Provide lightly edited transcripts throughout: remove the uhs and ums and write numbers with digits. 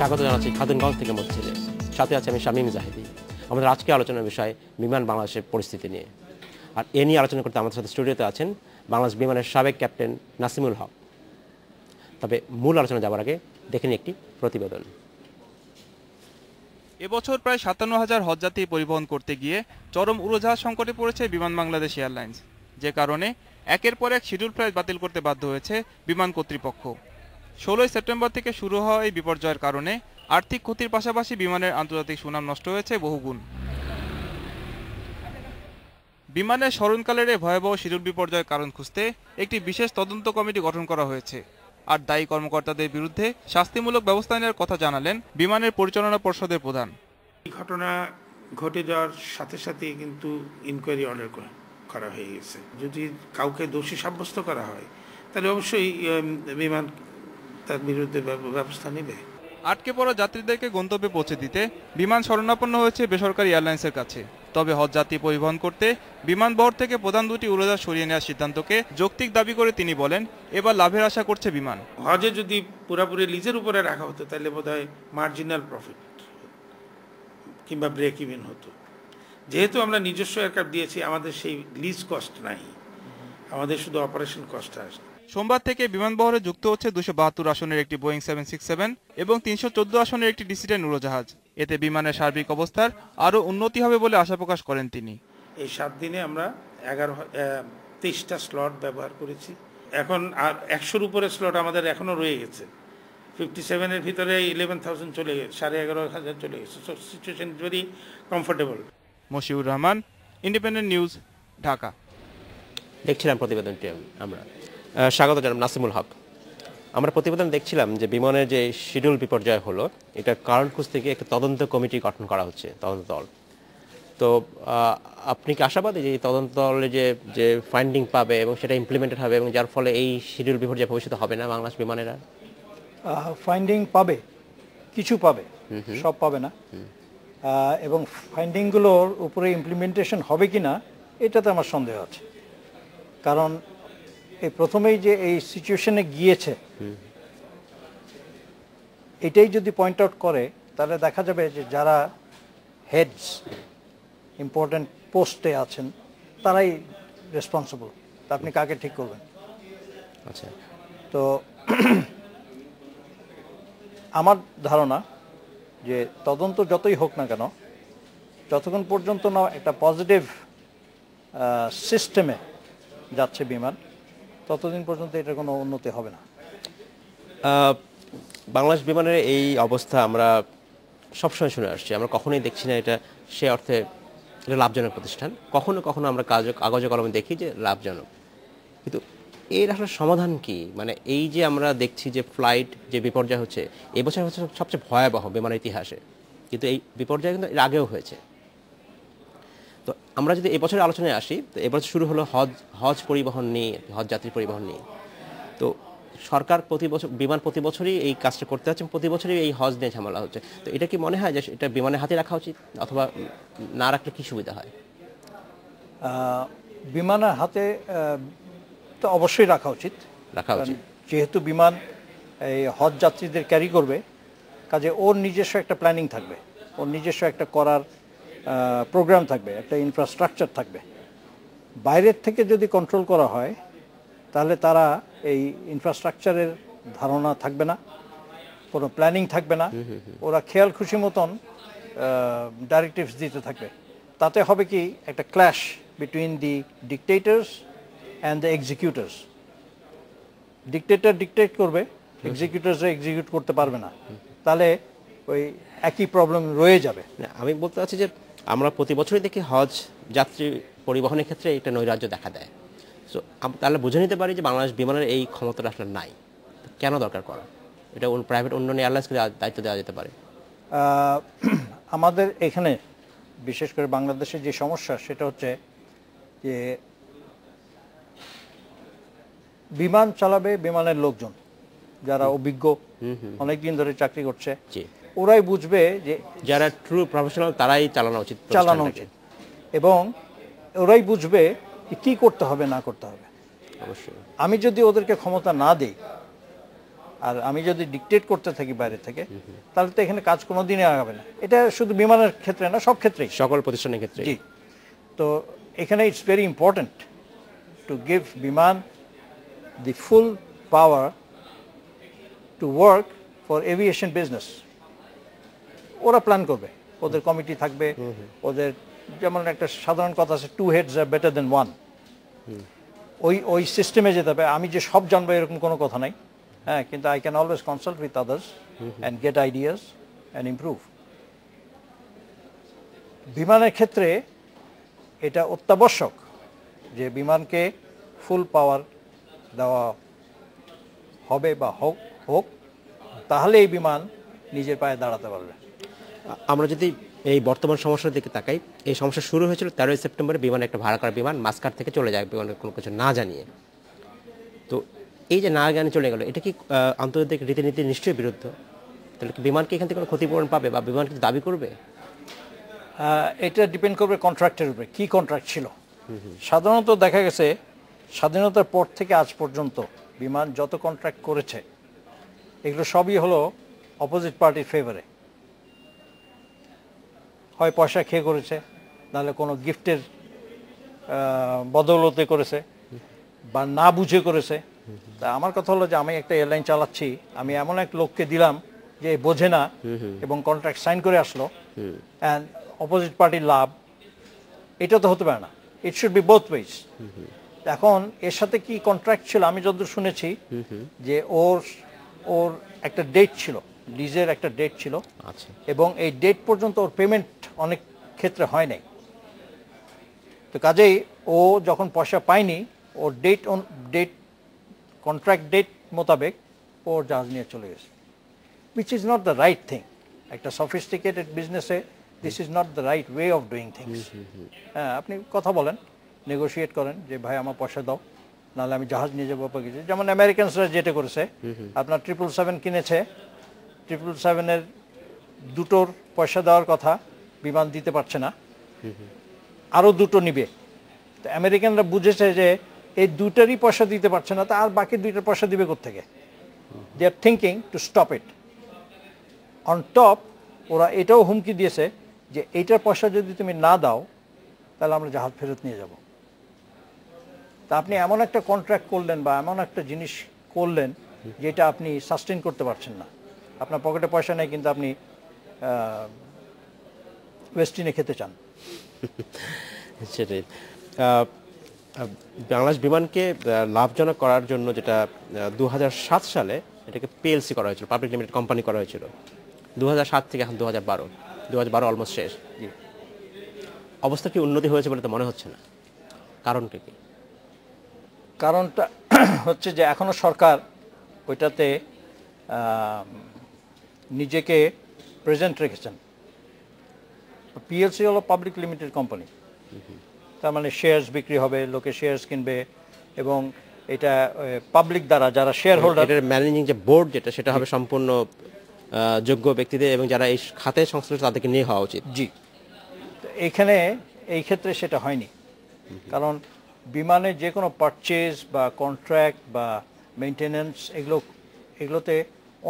স্বাগত জানাচ্ছি খাতুনগঞ্জ থেকে মসজিদে। সাথে আছে আমি শামীম জাহিদি। আমাদের আজকে আলোচনার বিষয় বিমান বাংলাদেশের পরিস্থিতি নিয়ে। আর এ নিয়ে আলোচনা করতে আমাদের সাথে স্টুডিওতে আছেন বাংলাদেশ বিমানের সাবেক ক্যাপ্টেন নাসিমুল হক। তবে মূল আলোচনা যাওয়ার আগে দেখে নিই একটি প্রতিবেদন। এবছর প্রায় ৫৭,০০০ হজযাত্রী পরিবহন করতে গিয়ে চরম উড়োজাহাজ সংকটে পড়েছে বিমান বাংলাদেশ এয়ারলাইন্স, যে কারণে একের পর এক শিডিউল ফ্লাইট বাতিল করতে বাধ্য হয়েছে বিমান কর্তৃপক্ষ। ১৬ সেপ্টেম্বর থেকে শুরু হওয়া এই বিপর্যয়ের কারণে আর্থিক ক্ষতির পাশাপাশি বিমানের আন্তর্জাতিক সুনাম নষ্ট হয়েছে বহুগুণ। বিমানের স্মরণকালের এই ভয়াবহ শিডিউল বিপর্যয়ের কারণ খুঁজতে একটি বিশেষ তদন্ত কমিটি গঠন করা হয়েছে। আর দায়ী কর্মকর্তাদের বিরুদ্ধে শাস্তিমূলক ব্যবস্থা নেওয়ার কথা জানালেন বিমানের পরিচালনা পর্ষদের প্রধান। এই ঘটনা ঘটে যাওয়ার সাথে সাথে কিন্তু ইনকোয়ারি অর্ডার করা হয়ে গেছে। যদি কাউকে দোষী সাব্যস্ত করা হয় তাহলে অবশ্যই বিমান তার বিরুদ্ধে ব্যবস্থা নেবে। আটকে পড়া যাত্রীদেরকে গন্তব্যে পৌঁছে দিতে বিমান শরণাপন্ন হয়েছে বেসরকারি এয়ারলাইন্সের কাছে। তবে হজযাত্রী পরিবহন করতে বিমানবন্দর থেকে প্রধান দুটি উড়োজাহাজ সরিয়ে নেওয়ার সিদ্ধান্তকে যৌক্তিক দাবি করে তিনি বলেন, এবার লাভের আশা করছে বিমান। হজে যদি পুরোপুরি লিজের উপরে রাখা হতো তাহলে বোধহয় মার্জিনাল প্রফিট কিংবা ব্রেক ইভেন হতো। যেহেতু আমরা নিজস্ব এয়ারক্রাফট দিয়েছি, আমাদের সেই লিজ কস্ট নাই, আমাদের শুধু অপারেশন কস্ট আসে। সোমবার থেকে বিমানবন্দরে যুক্ত হচ্ছে ২৭২ আসনের একটি বোয়িং ৭৬৭ এবং ৩১৪ আসনের একটি DC-10 উড়োজাহাজ। এতে বিমানের সার্বিক অবস্থার আরও উন্নতি হবে বলে আশা প্রকাশ করেন তিনি। এই ৭ দিনে আমরা ২৩টা স্লট ব্যবহার করেছি। এখন আর ১০০-র উপরে স্লট আমাদের এখনও রয়ে গেছে। 57-এর ভিতরে 11,000 চলে গেছে, 11,500 চলে গেছে। So situation very comfortable. Moshiur Rahman, Independent News, Dhaka. দেখছিলাম প্রতিবেদনটি আমরা। স্বাগত জানাব নাসিমুল হক। আমরা প্রতিবেদন দেখছিলাম যে বিমানের যে শিডিউল বিপর্যয় হলো, এটার কারণ খুঁজতে গিয়ে একটা তদন্ত কমিটি গঠন করা হচ্ছে, তদন্ত দল। তো আপনি কি আশাবাদী যে এই তদন্ত দলে যে ফাইন্ডিং পাবে এবং সেটা ইমপ্লিমেন্টেড হবে এবং যার ফলে এই শিডিউল বিপর্যয় ভবিষ্যতে হবে না বাংলাদেশ বিমানেরা? ফাইন্ডিং পাবে, কিছু পাবে, সব পাবে না। এবং ফাইন্ডিংগুলোর উপরে ইমপ্লিমেন্টেশন হবে কি না এটাতে আমার সন্দেহ আছে। কারণ এই প্রথমেই যে এই সিচুয়েশনে গিয়েছে, এটাই যদি পয়েন্ট আউট করে তাহলে দেখা যাবে যে যারা হেডস ইম্পর্টেন্ট পোস্টে আছেন তারাই রেসপন্সিবল। তা আপনি কাকে ঠিক করবেন? আচ্ছা, তো আমার ধারণা যে তদন্ত যতই হোক না কেন, যতক্ষণ পর্যন্ত না একটা পজিটিভ সিস্টেমে যাচ্ছে বিমান, ততদিন পর্যন্ত এটার কোনো উন্নতি হবে না। বাংলাদেশ বিমানের এই অবস্থা আমরা সবসময় শুনে আসছি, আমরা কখনোই দেখছি না এটা সে অর্থে এটা লাভজনক প্রতিষ্ঠান। কখনো কখনো আমরা কাগজে কলমে দেখি যে লাভজনক, কিন্তু এর আসলে সমাধান কি? মানে এই যে আমরা দেখছি যে ফ্লাইট যে বিপর্যয় হচ্ছে, এই বছর হচ্ছে সবচেয়ে ভয়াবহ বিমানের ইতিহাসে, কিন্তু এই বিপর্যয় কিন্তু এর আগেও হয়েছে। তো আমরা যদি এবছরের আলোচনায় আসি, তো এবছর শুরু হলো হজ পরিবহন নিয়ে, হজ যাত্রী পরিবহন নিয়ে। তো সরকার বিমান প্রতি বছরই এই কাজটা করতে হচ্ছে, প্রতি বছরই এই হজ নিয়ে ঝামেলা হচ্ছে। তো এটা কি মনে হয় যে এটা বিমানের হাতে রাখা উচিত, অথবা না রাখলে কি সুবিধা হয়? বিমানের হাতে তো অবশ্যই রাখা উচিত। যেহেতু বিমান এই হজ যাত্রীদের ক্যারি করবে, কাজে ওর নিজস্ব একটা প্ল্যানিং থাকবে, ওর নিজস্ব একটা করার প্রোগ্রাম থাকবে, একটা ইনফ্রাস্ট্রাকচার থাকবে। বাইরের থেকে যদি কন্ট্রোল করা হয় তাহলে তারা এই ইনফ্রাস্ট্রাকচারের ধারণা থাকবে না, কোনো প্ল্যানিং থাকবে না, ওরা খেয়াল খুশি মতন ডাইরেক্টিভস দিতে থাকবে। তাতে হবে কি, একটা clash between the dictators and the executors. Dictator dictate করবে, এক্সিকিউটরসরা এক্সিকিউট করতে পারবে না, তাহলে ওই একই প্রবলেম রয়ে যাবে। আমি বলতে চাচ্ছি যে আমরা প্রতি বছরই দেখি হজ যাত্রী পরিবহনের ক্ষেত্রে এটা নৈরাজ্য দেখা দেয়। সো তাহলে বুঝে নিতে পারি যে বাংলাদেশ বিমানের এই ক্ষমতাটা আসলে নাই। কেন দরকার করা? এটা প্রাইভেট অন্যান্য এয়ারলাইন্সকে দায়িত্ব দেওয়া যেতে পারে। আমাদের এখানে বিশেষ করে বাংলাদেশের যে সমস্যা সেটা হচ্ছে যে বিমান চালাবে বিমানের লোকজন যারা অভিজ্ঞ, অনেকদিন ধরে চাকরি করছে, ওরাই বুঝবে যে যারা ট্রু প্রফেশনাল তারাই চালানো উচিত এবং ওরাই বুঝবে কি করতে হবে না করতে হবে। অবশ্যই। আমি যদি ওদেরকে ক্ষমতা না দিই আর আমি যদি ডিকটেট করতে থাকি বাইরে থেকে, তাহলে তো এখানে কাজ কোনোদিনই আগাবে না। এটা শুধু বিমানের ক্ষেত্রে না, সব ক্ষেত্রেই, সকল প্রতিষ্ঠানের ক্ষেত্রে। জি। তো এখানে it's very important to give Biman the full power to work for aviation business. ওরা প্ল্যান করবে, ওদের কমিটি থাকবে, ওদের যেমন একটা সাধারণ কথা আছে, 2 heads are better than 1। ওই সিস্টেমে যেতে হবে। আমি যে সব জানবো এরকম কোনো কথা নাই, হ্যাঁ, কিন্তু I can always consult with others and get ideas and improve. বিমানের ক্ষেত্রে এটা অত্যাবশ্যক যে বিমানকে ফুল পাওয়ার দেওয়া হবে বা হোক, তাহলে এই বিমান নিজের পায়ে দাঁড়াতে পারবে। আমরা যদি এই বর্তমান সমস্যার দিকে তাকাই, এই সমস্যা শুরু হয়েছিল 13 সেপ্টেম্বরে। বিমান একটা ভাড়া করা বিমান মাস্কাট থেকে চলে যায় বিমানের কোনো কিছু না জানিয়ে। তো এই যে না জানিয়ে চলে গেল, এটা কি আন্তর্জাতিক রীতিনীতির নিশ্চয়ই বিরুদ্ধ? তাহলে কি বিমানকে এখান থেকে কোনো ক্ষতিপূরণ পাবে বা বিমান কিছু দাবি করবে? এটা ডিপেন্ড করবে কন্ট্রাক্টের উপরে, কি কন্ট্রাক্ট ছিল। সাধারণত দেখা গেছে স্বাধীনতার পর থেকে আজ পর্যন্ত বিমান যত কন্ট্রাক্ট করেছে, এগুলো সবই হলো অপোজিট পার্টির ফেভারে। হয় পয়সা খেয়ে করেছে, নাহলে কোনো গিফটের বদৌলতে করেছে, বা না বুঝে করেছে। তা আমার কথা হলো যে আমি একটা এয়ারলাইন চালাচ্ছি, আমি এমন এক লোককে দিলাম যে বোঝে না এবং কন্ট্রাক্ট সাইন করে আসলো, অ্যান্ড অপোজিট পার্টির লাভ, এটা তো হতে পারে না। It should be both wedge. এখন এর সাথে কি কন্ট্রাক্ট ছিল, আমি যতদূর শুনেছি যে ওর একটা ডেট ছিল, লিজের একটা ডেট ছিল, এবং এই ডেট পর্যন্ত ওর পেমেন্ট অনেক ক্ষেত্রে হয় নাই। তো কাজেই ও যখন পয়সা পায়নি, ওর ডেট কন্ট্রাক্ট ডেট মোতাবেক ওর জাহাজ নিয়ে চলে গেছে, which is not the right thing. একটা সফিস্টিকেটেড বিজনেসে this is not the right way of doing things. হ্যাঁ, আপনি কথা বলেন, নেগোশিয়েট করেন যে ভাই আমার পয়সা দাও, নাহলে আমি জাহাজ নিয়ে যাবো বা কিছু। যেমন আমেরিকানসরা যেটা করেছে, আপনার 777 কিনেছে, 777-এর দুটোর পয়সা দেওয়ার কথা, বিমান দিতে পারছে না, আরও দুটো নিবে। তো আমেরিকানরা বুঝেছে যে এই দুটারই পয়সা দিতে পারছে না, তা আর বাকি দুইটার পয়সা দিবে কোত্থেকে? They are thinking to stop it. On top ওরা এটাও হুমকি দিয়েছে যে এইটার পয়সা যদি তুমি না দাও, তাহলে আমরা জাহাজ ফেরত নিয়ে যাব। তা আপনি এমন একটা কন্ট্রাক্ট করলেন বা এমন একটা জিনিস করলেন যেটা আপনি সাস্টেন করতে পারছেন না। আপনার পকেটে পয়সা নেই, কিন্তু আপনি ওয়েস্টিনে খেতে চান। সেটাই। বাংলাদেশ বিমানকে লাভজনক করার জন্য যেটা 2007 সালে এটাকে পিএলসি করা হয়েছিল, পাবলিক লিমিটেড কোম্পানি করা হয়েছিল। 2007 থেকে এখন 2012 অলমোস্ট শেষ। অবস্থা কি উন্নতি হয়েছে বলে তো মনে হচ্ছে না। কারণটা কি? কারণটা হচ্ছে যে এখনো সরকার ওইটাতে নিজেকে প্রেজেন্ট রেখেছেন। পিএলসি হলো পাবলিক লিমিটেড কোম্পানি, তার মানে শেয়ারস বিক্রি হবে, লোকে শেয়ারস কিনবে, এবং এটা পাবলিক দ্বারা যারা শেয়ার হোল্ডার, এটার ম্যানেজিং যে বোর্ড যেটা, সেটা হবে সম্পূর্ণ যোগ্য ব্যক্তিদের, এবং যারা এই খাতে সংশ্লিষ্ট তাদেরকে নিয়ে হওয়া উচিত। জি, এখানে এই ক্ষেত্রে সেটা হয়নি। কারণ বিমানের যে কোনো পারচেজ বা কন্ট্রাক্ট বা মেনটেন্যান্স, এগুলোতে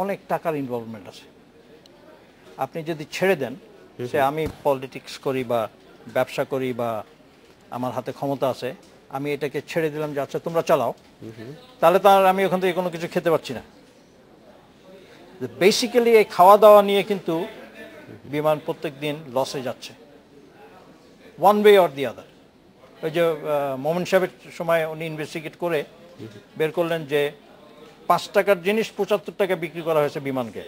অনেক টাকার ইনভলভমেন্ট আছে। আপনি যদি ছেড়ে দেন, সে আমি পলিটিক্স করি বা ব্যবসা করি বা আমার হাতে ক্ষমতা আছে, আমি এটাকে ছেড়ে দিলাম যে আচ্ছা তোমরা চালাও, তাহলে তো আর আমি ওখান থেকে কোনো কিছু খেতে পারছি না। বেসিক্যালি এই খাওয়া দাওয়া নিয়ে কিন্তু বিমান প্রত্যেক দিন লসে যাচ্ছে, ওয়ান ওয়ে অর দি আদার। ওই যে মোমেন সাহেবের সময় উনি ইনভেস্টিগেট করে বের করলেন যে 5 টাকার জিনিস 75 টাকা বিক্রি করা হয়েছে বিমানকে,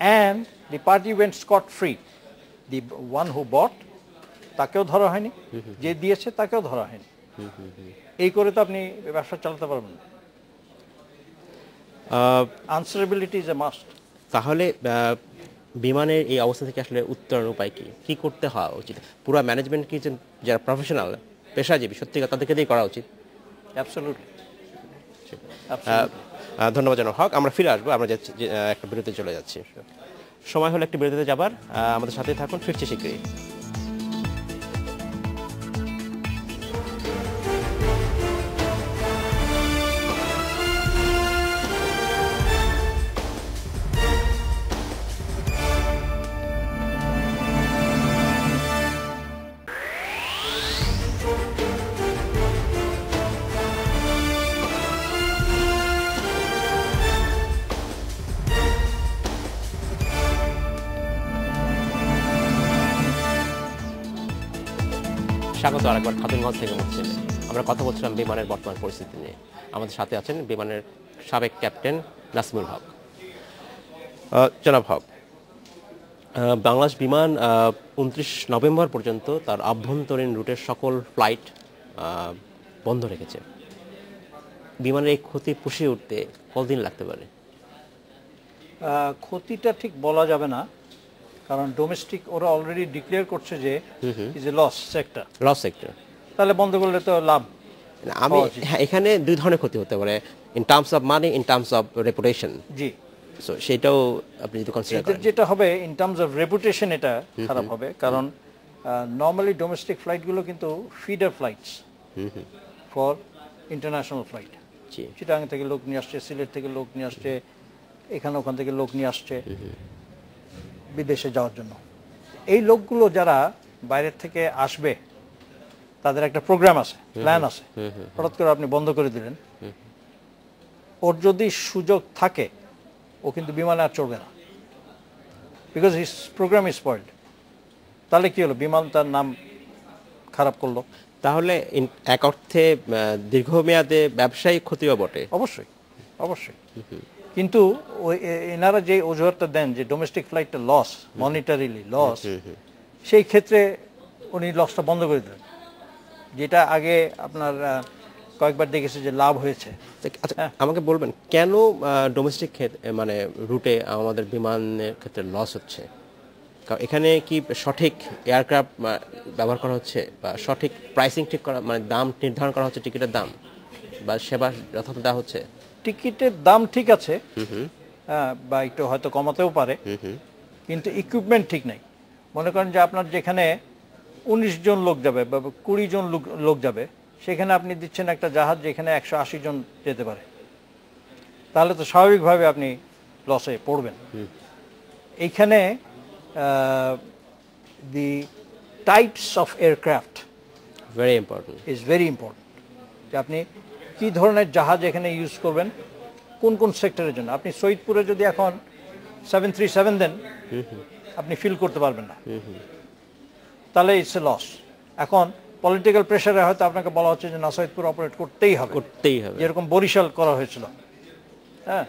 and the party went scot free. The one who bought, তাকেও ধরা হয়নি, যে দিয়েছে তাকেও ধরা হয়নি। এই করে তো আপনি ব্যবসা চালাতে পারবেন না। আনসারেবিলিটি ইজ এ মাস্ট। তাহলে বিমানের এই অবস্থা থেকে আসলে উত্তরণের উপায় কি করতে হওয়া উচিত? পুরো ম্যানেজমেন্ট কি, যারা প্রফেশনাল পেশাজীবী সত্যিকার, তাদেরকে দিয়ে করা উচিত? অ্যাবসলিউটলি। ধন্যবাদ জনাব হক। আমরা ফিরে আসবো, আমরা একটা বিরতিতে চলে যাচ্ছি। সময় হলো একটি বিরতিতে যাবার, আমাদের সাথে থাকুন, ফিরছি শীঘ্রই। স্বাগত আরেকবার খাতুনগঞ্জ থেকে মহসিনে। আমরা কথা বলছিলাম বিমানের বর্তমান পরিস্থিতি নিয়ে। আমাদের সাথে আছেন বিমানের সাবেক ক্যাপ্টেন নাসিমুল হক। জনাব হক, বাংলাদেশ বিমান 29 নভেম্বর পর্যন্ত তার আভ্যন্তরীণ রুটের সকল ফ্লাইট বন্ধ রেখেছে। বিমানের এই ক্ষতি পুষিয়ে উঠতে কতদিন লাগতে পারে? ক্ষতিটা ঠিক বলা যাবে না, কারণ ডোমেস্টিক ওরা অলরেডি ডিক্লেয়ার করছে যে is a loss sector. Loss sector, তাহলে বন্ধ করলে তো লাভ। আমি এখানে দুই ধরনের ক্ষতি হতে পারে, in terms of money, in terms of reputation. G, so সেটাও আপনি যদি কনসিডার করেন। যেটা হবে ইন টার্মস অফ রেপুটেশন, এটা খারাপ হবে, কারণ নর্মালি ডোমেস্টিক ফ্লাইটগুলো কিন্তু feeder flights for international flight. Chittagong থেকে লোক নিয়ে আসছে, সিলেট থেকে লোক নিয়ে আসছে, এখানে ওখান থেকে লোক নিয়ে আসছে বিদেশে যাওয়ার জন্য। এই লোকগুলো যারা বাইরের থেকে আসবে তাদের একটা প্রোগ্রাম আছে, প্ল্যান আছে, হঠাৎ করে আপনি বন্ধ করে দিলেন, ওর যদি সুযোগ থাকে ও কিন্তু বিমানে আর চড়বে না, because his programme is spoiled. তাহলে কি হলো? বিমান তার নাম খারাপ করলো। তাহলে এক অর্থে দীর্ঘমেয়াদে ব্যবসায়িক ক্ষতিও বটে। অবশ্যই, অবশ্যই। কিন্তু ওই এনারা যে অজুহাতটা দেন যে ডোমেস্টিক ফ্লাইটটা লস, মনিটারিলি লস, সেই ক্ষেত্রে উনি লসটা বন্ধ করে দিলেন, যেটা আগে আপনার কয়েকবার দেখেছে যে লাভ হয়েছে। আচ্ছা, আমাকে বলবেন কেন ডোমেস্টিক মানে রুটে আমাদের বিমানের ক্ষেত্রে লস হচ্ছে? এখানে কি সঠিক এয়ারক্রাফট ব্যবহার করা হচ্ছে, বা সঠিক প্রাইসিং ঠিক করা, মানে দাম নির্ধারণ করা হচ্ছে, টিকিটের দাম বা সেবা যথাযথ দেওয়া হচ্ছে? টিকিটের দাম ঠিক আছে, হ্যাঁ, বা একটু হয়তো কমাতেও পারে, কিন্তু ইকুইপমেন্ট ঠিক নাই। মনে করেন যে আপনার যেখানে 19 জন লোক যাবে বা 20 জন লোক যাবে, সেখানে আপনি দিচ্ছেন একটা জাহাজ যেখানে 180 জন যেতে পারে, তাহলে তো স্বাভাবিকভাবে আপনি লসে পড়বেন। এইখানে the types of aircraft very important, is very important, যে আপনি কি ধরনের জাহাজ এখানে ইউজ করবেন, কোন কোন সেক্টরের জন্য। আপনি সৈয়দপুরে যদি এখন 737 দেন, আপনি ফিল করতে পারবেন না, তাহলে ইটস এ লস। এখন পলিটিক্যাল প্রেশারে হয়তো আপনাকে বলা হচ্ছে যে না, সৈয়দপুর অপারেট করতেই হবে, যেরকম বরিশাল করা হয়েছিল। হ্যাঁ,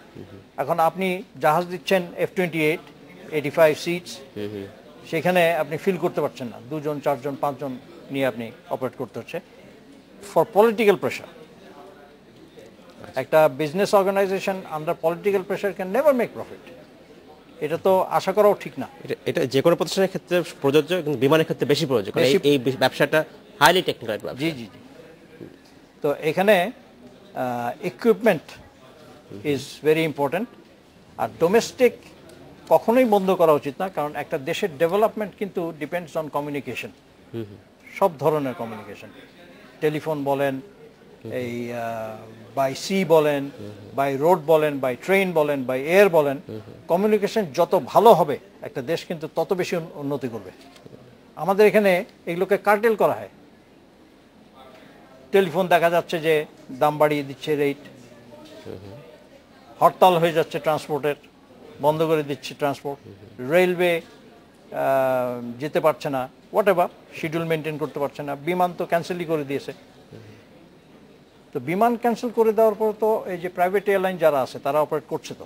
এখন আপনি জাহাজ দিচ্ছেন F-28, 85 সিটস, সেখানে আপনি ফিল করতে পারছেন না, 2 জন 4 জন 5 জন নিয়ে আপনি অপারেট করতে হচ্ছে ফর পলিটিক্যাল প্রেশার। একটা business organisation under political pressure can never make profit. এটা তো আশা করাও ঠিক না। এটা যে কোনো প্রতিষ্ঠানের ক্ষেত্রে প্রযোজ্য, কিন্তু বিমানের ক্ষেত্রে বেশি প্রযোজ্য, কারণ এই ব্যবসাটা হাইলি টেকনিক্যাল ব্যবসা। জি জি জি। তো এখানে ইকুইপমেন্ট ইজ ভেরি ইম্পর্টেন্ট। আর ডোমেস্টিক কখনোই বন্ধ করা উচিত না, কারণ একটা দেশের ডেভেলপমেন্ট কিন্তু ডিপেন্ডস অন কমিউনিকেশন, সব ধরনের কমিউনিকেশন, টেলিফোন বলেন, এই বাই সি বলেন, বাই রোড বলেন, বাই ট্রেন বলেন, বাই এয়ার বলেন, কমিউনিকেশন যত ভালো হবে একটা দেশ কিন্তু তত বেশি উন্নতি করবে। আমাদের এখানে এগুলোকে কার্টেল করা হয়। টেলিফোন দেখা যাচ্ছে যে দাম বাড়িয়ে দিচ্ছে, রেট, হরতাল হয়ে যাচ্ছে ট্রান্সপোর্টের, বন্ধ করে দিচ্ছে ট্রান্সপোর্ট, রেলওয়ে যেতে পারছে না, হোয়াট এভার, শিডিউল মেনটেন করতে পারছে না, বিমান তো ক্যান্সেলই করে দিয়েছে। তো বিমান ক্যান্সেল করে দেওয়ার পর তো এই যে প্রাইভেট এয়ারলাইন যারা আছে তারা অপারেট করছে, তো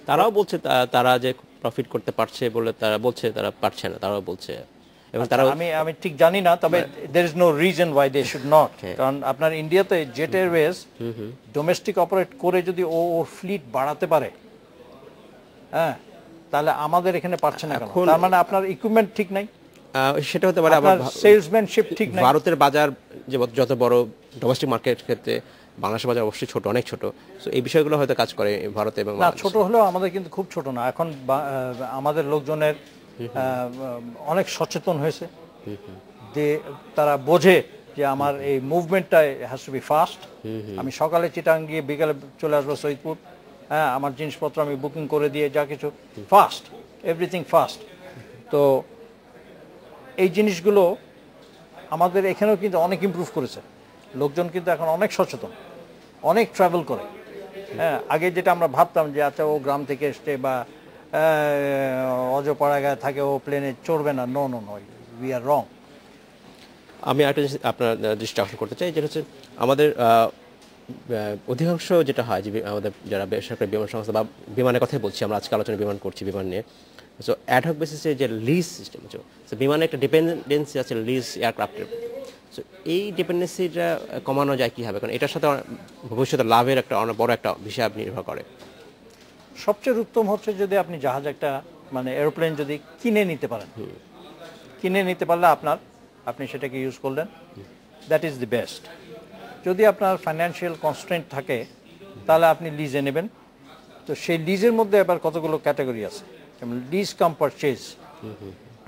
তারাও বলছে তারা যে প্রফিট করতে পারছে বলে তারা বলছে, তারা পারছে না, তারাও বলছে। এবং তারা আমি ঠিক জানি না, তবে there is no reason why they should not, কারণ আপনার ইন্ডিয়াতে জেট এয়ারওয়েজ ডোমেস্টিক অপারেট করে যদি ওর ফ্লিট বাড়াতে পারে, হ্যাঁ, তাহলে আমাদের এখানে পারছে না কেন? তার মানে আপনার ইকুইপমেন্ট ঠিক নাই, সেটা হতে পারে আবার সেলসম্যানশিপ ঠিক নাই। ভারতের বাজার যে যত বড়, ডোমেস্টিক মার্কেট ক্ষেত্রে বাংলাদেশের বাজার অবশ্যই ছোট, অনেক ছোট। সো এই বিষয়গুলো হয়তো কাজ করে ভারতে এবং না, ছোট হলেও আমাদের কিন্তু খুব ছোট না। এখন আমাদের লোকজনের অনেক সচেতন হয়েছে, যে তারা বোঝে যে আমার এই মুভমেন্টটা হ্যাজ টু বি ফাস্ট। আমি সকালে চিটাং গিয়ে বিকালে চলে আসবো সৈয়দপুর, হ্যাঁ, আমার জিনিসপত্র আমি বুকিং করে দিয়ে যা কিছু ফাস্ট, এভরিথিং ফাস্ট। তো এই জিনিসগুলো আমাদের এখানেও কিন্তু অনেক ইমপ্রুভ করেছে। লোকজন কিন্তু এখন অনেক সচেতন, অনেক ট্রাভেল করে। হ্যাঁ, আগে যেটা আমরা ভাবতাম যে আচ্ছা ও গ্রাম থেকে এসছে বা অজপাড়াগায় থাকে, ও প্লেনে চড়বে না, no no no, we are wrong. আমি একটা জিনিস আপনার দৃষ্টি আকর্ষণ করতে চাই, যেটা হচ্ছে আমাদের অধিকাংশ যেটা হয় যে আমাদের যারা বেসরকারি বিমান সংস্থা বা বিমানের কথাই বলছি, আমরা আজকে আলোচনা বিমান করছি বিমান নিয়ে, সো অ্যাডহক বেসিসে যে লিজ সিস্টেম আছে, সো বিমানের একটা ডিপেন্ডেন্সি আছে লিজ এয়ারক্রাফটের। সো এই ডিপেন্ডেন্সিটা কমানো যায় কীভাবে, কারণ এটার সাথে ভবিষ্যতে লাভের একটা অনেক বড় একটা হিসাব নির্ভর করে। সবচেয়ে উত্তম হচ্ছে যদি আপনি জাহাজ একটা মানে এরোপ্লেন যদি কিনে নিতে পারেন, কিনে নিতে পারলে আপনি সেটাকে ইউজ করলেন, দ্যাট ইজ দি বেস্ট। যদি আপনার ফাইন্যান্সিয়াল কনস্ট্রেন্ট থাকে তাহলে আপনি লিজে নেবেন। তো সেই লিজের মধ্যে এবার কতগুলো ক্যাটাগরি আছে, যেমন lease cum purchase.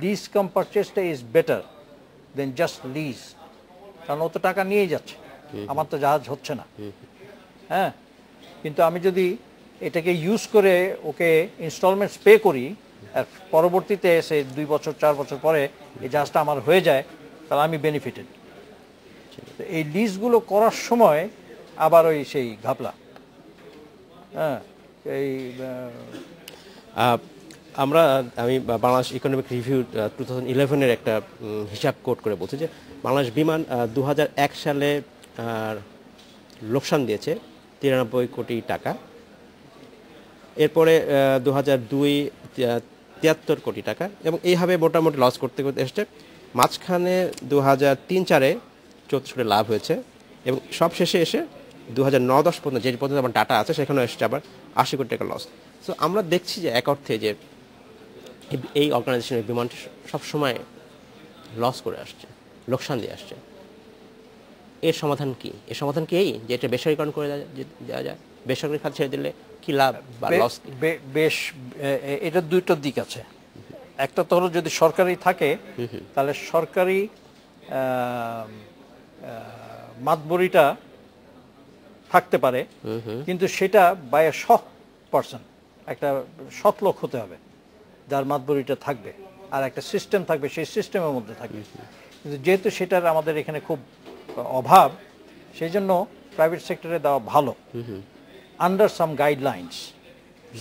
Lease cum পারচেজটা is better than just lease, কারণ ও তো টাকা নিয়েই যাচ্ছে, আমার তো জাহাজ হচ্ছে না। হ্যাঁ, কিন্তু আমি যদি এটাকে ইউজ করে ওকে ইনস্টলমেন্টস পে করি, আর পরবর্তীতে এসে 2 বছর 4 বছর পরে এই জাহাজটা আমার হয়ে যায়, তাহলে আমি বেনিফিটেড। এই লিজগুলো করার সময় আবার ওই সেই ঘাপলা, হ্যাঁ, এই আমি বাংলাদেশ ইকোনমিক রিভিউ 2011-এর একটা হিসাব কোট করে বলছি যে বাংলাদেশ বিমান 2001 সালে লোকসান দিয়েছে 93 কোটি টাকা, এরপরে 2002 73 কোটি টাকা, এবং এইভাবে মোটামুটি লস করতে করতে এসছে। মাঝখানে 2003-04-এ 34 কোটি লাভ হয়েছে, এবং সব শেষে এসে 2009-10 পর্যন্ত যে পর্যন্ত আমার ডাটা আছে সেখানে এসছে আবার 80 কোটি টাকা লস। সো আমরা দেখছি যে এক অর্থে যে এই অর্গানাইজেশনের বিমানটি সবসময় লস করে আসছে, লোকসান দিয়ে আসছে। এর সমাধান কি? এর সমাধান কি এই যে এটা বেসরকারীকরণ করে দেওয়া যায়? বেসরকারি খাত ছেড়ে দিলে কি লাভ বা লস? বেশ, এটা দুটো দিক আছে। একটা তো হলো যদি সরকারি থাকে তাহলে সরকারি মাতবরিটা থাকতে পারে, কিন্তু সেটা বাই এ সৎ পারসন, একটা সৎ লোক হতে হবে যার মাতবরিটা থাকবে, আর একটা সিস্টেম থাকবে, সেই সিস্টেমের মধ্যে থাকবে। কিন্তু যেহেতু সেটার আমাদের এখানে খুব অভাব, সেই জন্য প্রাইভেট সেক্টরে দেওয়া ভালো, আন্ডার সাম গাইডলাইন্স,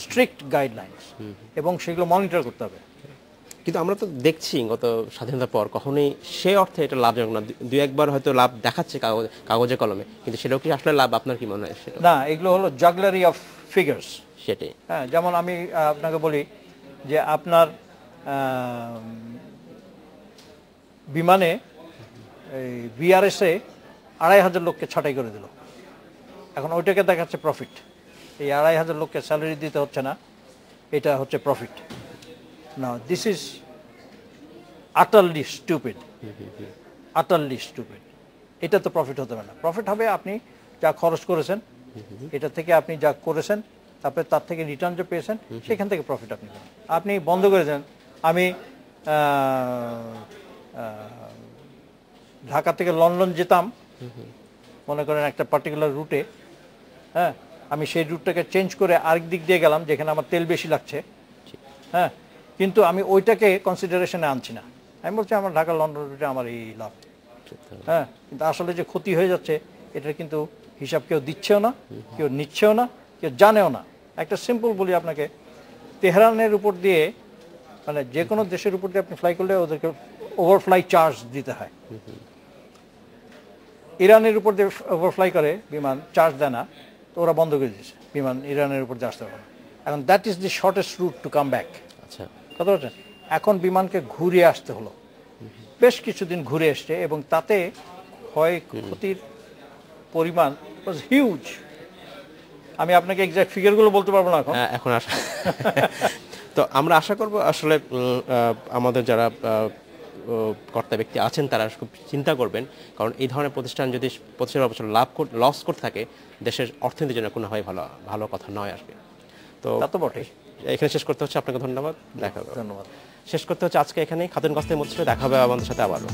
স্ট্রিক্ট গাইডলাইন্স, এবং সেগুলো মনিটর করতে হবে। কিন্তু আমরা তো দেখছি গত স্বাধীনতার পর কখনোই সে অর্থে এটা লাভজনক না। 2-1 হয়তো লাভ দেখাচ্ছে কাগজে কলমে, কিন্তু সেটাও কি আসলে লাভ? আপনার কি মনে হয় সেটা? না, এগুলো হলো জাগলারি অফ ফিগার্স। সেটাই। হ্যাঁ, যেমন আমি আপনাকে বলি যে আপনার বিমানে এই বিআরএসে 2,500 লোককে ছাঁটাই করে দিল, এখন ওইটাকে দেখাচ্ছে প্রফিট। এই 2,500 লোককে স্যালারি দিতে হচ্ছে না, এটা হচ্ছে প্রফিট। না, দিস ইজ আটারলি স্টুপিড, আটারলি স্টুপিড। এটা তো প্রফিট হতে পারে না। প্রফিট হবে আপনি যা খরচ করেছেন, এটা থেকে আপনি যা করেছেন, তারপরে তার থেকে রিটার্ন যে পেয়েছেন, সেখান থেকে প্রফিট আপনি করেন। আপনি বন্ধ করে দেন, আমি ঢাকা থেকে লন্ডন যেতাম, মনে করেন একটা পার্টিকুলার রুটে, হ্যাঁ, আমি সেই রুটটাকে চেঞ্জ করে আরেক দিক দিয়ে গেলাম যেখানে আমার তেল বেশি লাগছে, হ্যাঁ, কিন্তু আমি ওইটাকে কনসিডারেশনে আনছি না। আমি বলছি আমার ঢাকা লন্ডন রুটে আমার এই লাভ, হ্যাঁ, কিন্তু আসলে যে ক্ষতি হয়ে যাচ্ছে এটার কিন্তু হিসাব কেউ দিচ্ছেও না, কেউ নিচ্ছেও না, কেউ জানেও না। একটা সিম্পল বলি আপনাকে, তেহরানের উপর দিয়ে, মানে যে কোনো দেশের উপর দিয়ে আপনি ফ্লাই করলে ওদেরকে ওভারফ্লাই চার্জ দিতে হয়। ইরানের উপর দিয়ে ওভারফ্লাই করে বিমান, চার্জ দেয় না, তো ওরা বন্ধ করে দিয়েছে, বিমান ইরানের উপর দিয়ে আসতে পারে না। এখন that is the shortest route to come back. আচ্ছা, কথা বলছেন, এখন বিমানকে ঘুরে আসতে হলো, বেশ কিছুদিন ঘুরে এসছে, এবং তাতে ক্ষয়ক্ষতির পরিমাণ ওয়াজ হিউজ। আমি আপনাকে এক্সাক্ট ফিগারগুলো বলতে পারবো না এখন তো আমরা আশা করব আসলে আমাদের যারা কর্তা ব্যক্তি আছেন তারা খুব চিন্তা করবেন, কারণ এই ধরনের প্রতিষ্ঠান যদি বছর লস করতে থাকে, দেশের অর্থনীতির জন্য কোনো হয় ভালো কথা নয় আসবে। তো তা তো বটে। এখানে শেষ করতে হচ্ছে। আপনাকে ধন্যবাদ, দেখা হবে। ধন্যবাদ। শেষ করতে হচ্ছে আজকে এখানেই। খাতুন গস্তের মধ্যে দেখা হবে আমাদের সাথে আবারও।